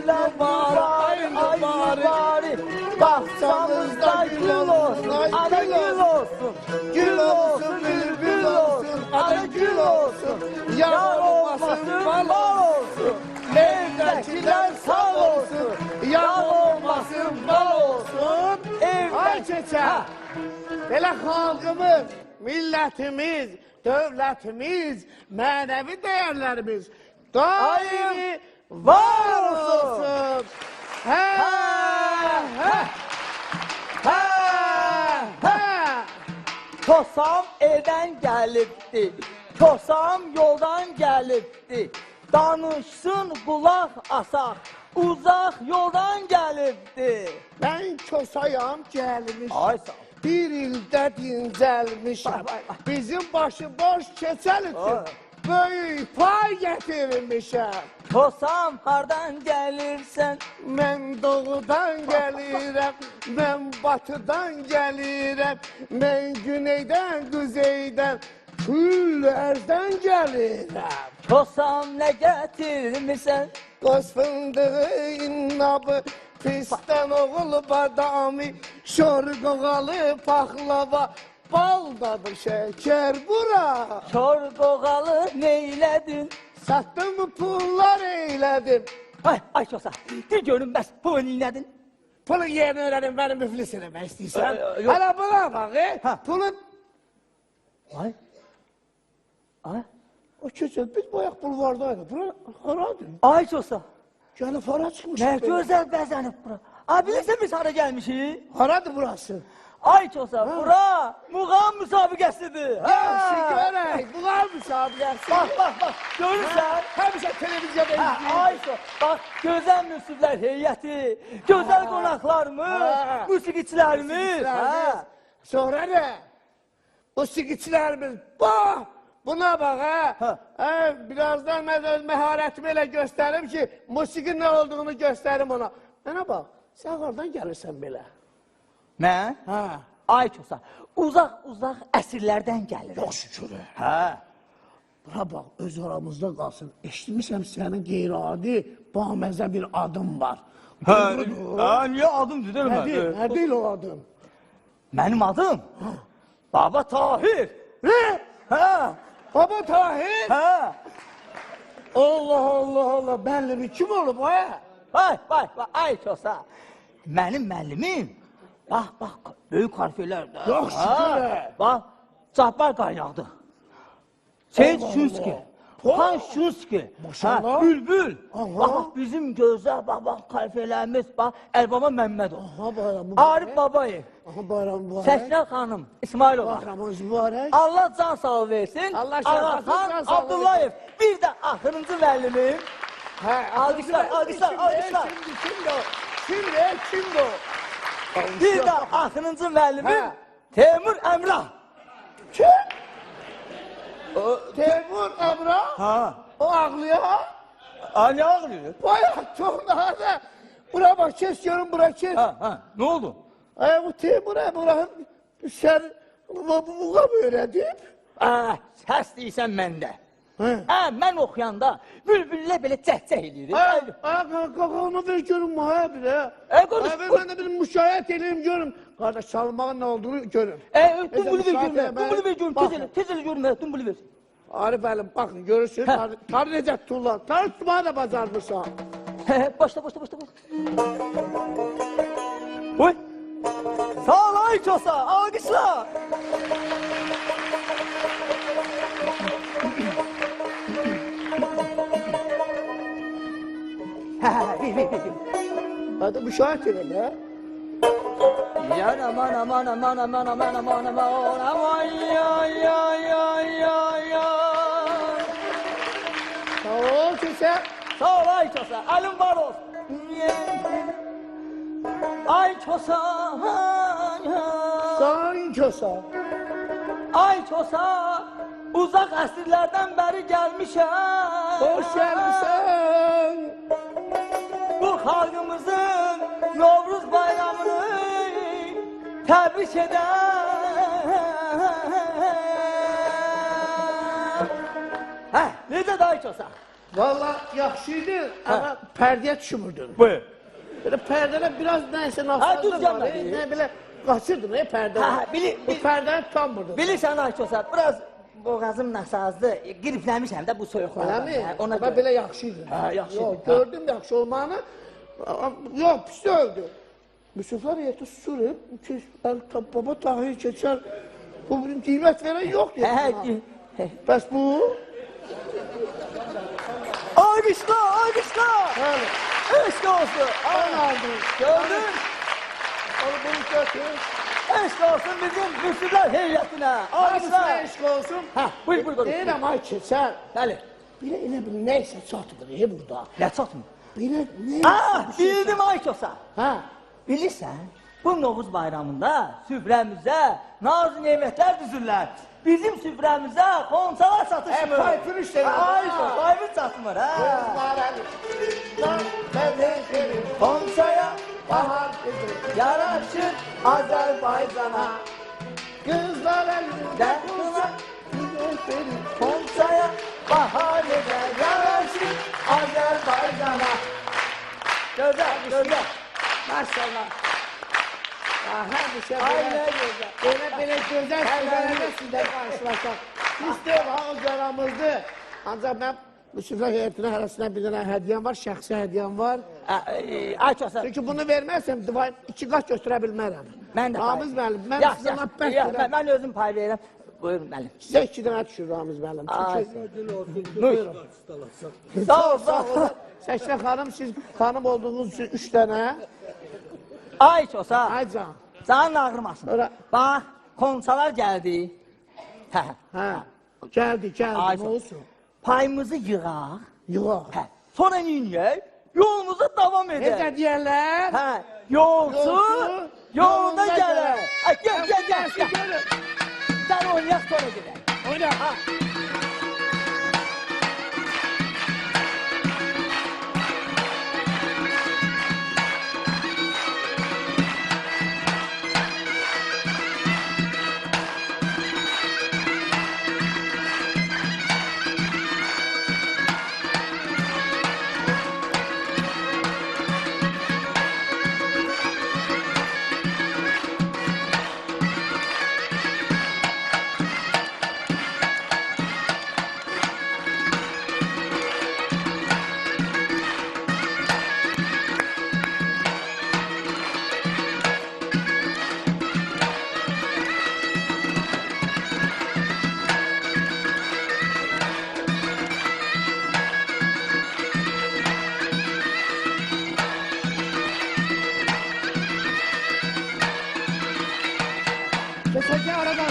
güller bari. Bahçamızda gül olsun, ana gül olsun. Gül olsun, bülbül olsun, ana gül olsun. Yar olmasın, bal olsun. Evdekiler sağ olsun. Yar olmasın, bal olsun. Ay çeçe, belə xalqımız, millətimiz, dövlətimiz, mənəvi dəyərlərimiz daimi var olsun. Hə, hə, hə, hə. Tosam evden gelipti, tosam yoldan gelipti. Danışsın kulak asak, uzak yoldan gelipti. Mən Kosayam gəlmişəm, Ay sağ ol. bir ildə dincəlmişəm. Bizim başıboş keçən üçün böyük pay gətirmişəm. Tosam hardan gelirsen, Mən doğudan gəlirəm, mən batıdan gəlirəm, mən güneydən, quzeydən, kül ərzdən gəlirəm. tosam ne getirmişsen? Qoz fındığı, innabı, pisdən oğul badami, şor qoğalı, paxlava, bal dadı, şəkər bura. Kör boğalı neyledin? Satdım bu pullar eylədim. Ay çosa, bir görünmez bu neyledin? Pulun yerini öğrenin, beni müflis eləmək istəyirsən. Yok. Hələ buna bax, Ha. pulun... Ay O keçən, biz bayaq bulvardaydı. Bura haradır? Ay çosa, Gəlib hara çıxmış? ne güzel bezenip bura. Ay bilirsen biz hara gelmişiz? Haradır burası? Ay çosa, bura muğam müsabıqəsidir. Yaxşı görək, bular müsabiqəsi. Bak, görürsən? Həmişə televizyada izləyir. Ay çosa, bak gözəl müsiblər heyəti, gözəl qonaqlarımız, Ha. musiqiçilərimiz. Ha. Sonra ne? Bu sigiçilərimiz, bax! Buna bax, birazdan mən öz məharətimi elə göstərim ki, musiqin nə olduğunu göstərim ona. Mənə bax, sən oradan gəlirsən belə. Mən? Hə. Ay çosa, uzaq əsirlərdən gəlir. Yaxşı görək. Hə. Buna bax, öz aramızda qalsın. Eşitmişəm sənin qeyri-adi, baməzə bir adım var. Niyə adım deyirəm mən? Nədir o adım? Mənim adım? Baba Tahir. Ne? Hə. Baba Tahir? Hə. Allah, bəlli kim olub o? Ay çosa. Mənim müəllimim, bax, böyük harflərdə. Yaxşı görək. Bax, Cabbar qaynaqdır. Seyid Şunski. Han Şunski. Maşallah. Bülbül. Allah. Bax, bizim gözəl, bax, harflərimiz, bax, Ərbaba Məmmədov. Aha bayram Arif Babayev. Aha bayram mübarək. Səkinə xanım, İsmailova. Bayramınız mübarək. Allah can sağ versin. Allah şərəfiniz Ağaxan can sağ Abdullayev. Bir də axırıncı müəllimim. Alqışlar. Kimdir o? Bir də axırıncı müəllimim Hə. Teymur Əmrah. Kim? Teymur Əmrah? Ha. O ağlıyor. Ne ağlıyor? Bayağı çok nerede? Bura bak kes görün bura kes. Ha. Ne oldu? Bu Teymur Əmrah'ın sen bu mı öğretip? Səs deyirsən məndə. He. Mən oxuyanda bülbüllə belə cəhcəh eləyir. Kakağını ver görün bana bir de. Konuş. Ben de bir müşahit edeyim görün. Kardeş çalmağın ne olduğunu görün. Dumbulu ver görmə. Dumbulu ver görmə. Tez elə görmə. Dumbulu ver. Arif Əlim bakın görürsün. Tar necə tullar. Tar tutmağı da bacarmışsan. Başla. Oy. Sağ ol ay çosa. Alqışla. Ver. Hadi müşahit edin ya. Yan aman ya. Sağ ol Çeşe. Sağ ol ay çosa. Elim var olsun. Ay çosa. Sağın kösa. Ay çosa. Uzak əsrlərdən bəri gəlmişəm. Hoş gelmişsin. Bu xalqımızın Novruz bayramını təbrik edəm. Necə dayı çosa? Valla yaxşıydı ama pərdəyə düşmürdün. Buyur. Böyle pərdələr biraz nəysə Ha, düz nasıldı var. gəlmədi. Ne belə qaçırdın pərdələr. Ha, Bu pərdəni tutamırdın. Bilirsən Ayşosa, biraz boğazım nasazdı. Gripləmişəm də bu soyuqlardan. Öyle mi? Hə, ona Ona görə. belə yaxşıydı. Ha, yaxşıydı. Yok, gördüm yaxşı olmağını. Yok, pis öldü. Müsuflar yeti sürüp, baba tahir keçer. Bu qiymət verən yok diye. Bəs bu? Ay qışla, ay qışla. Bəli. Eşq olsun. Al aldım. Gördün? Onu bunu götür. Eşq olsun bizim müslüman heyətinə. Ay Hamısına qışla. eşq olsun. Ha, buyur, buyur, buyur. Deyirəm ay keçər. Bəli. Belə elə bir neysə çatmır burada. Nə çatmır? Belə neysə Ah, bir şey bildim Ayşosa. Ha. Bilirsən, bu Novruz bayramında süfrəmizə nazı nemətlər düzürlər. Bizim süfrəmizə konsalar satışmır. pay pürüş denir. Ayşo, payımız satmır, ha. Konsaya bahar kızı yaraşır Azerbaycan'a. Kızlar elinde kızlar Konsaya bahar eder, yaraşır Azerbaycan'a. Gözəl, gözəl. maşallah. Aha bir şey Ay, böyle. ne güzel. Böyle güzel süfrelerle sizden karşılaşsak. İstiyor ha o caramızdı. Ancak ben bu süfre heyetine arasında bir tane hediyem var, şəxsi hediyem var. Ayşosa, Çünkü bunu vermezsem divay iki kat götürebilmem. mən də Ramiz müəllim, mən Yax, sizə yax, lap bərk yax, verəm. mən özüm pay verirəm. Buyurun müəllim. Sizə iki dənə düşür Ramiz müəllim. Ay, Çünki... Buyurun. Sağ ol, sağ ol. Seçen hanım, siz hanım olduğunuz için üç tane. Ayşosa, Ay can. canın ağrımasın. Ora- Bax, konsalar gəldi. Hə, Ha. Geldi, geldi. Ayşo. Ne olsun? payımızı yığaq. Yok. Hə, sonra neyniyək? Yolumuza davam Ne edək. de diyorlar? Hə, yolcu Yolcu yolunda yolunda gələr. gələr. Gəl, gəl, gəl, gəl. Sən oynayaq sonra gedək. Oyna. Ha. Keseceği aradan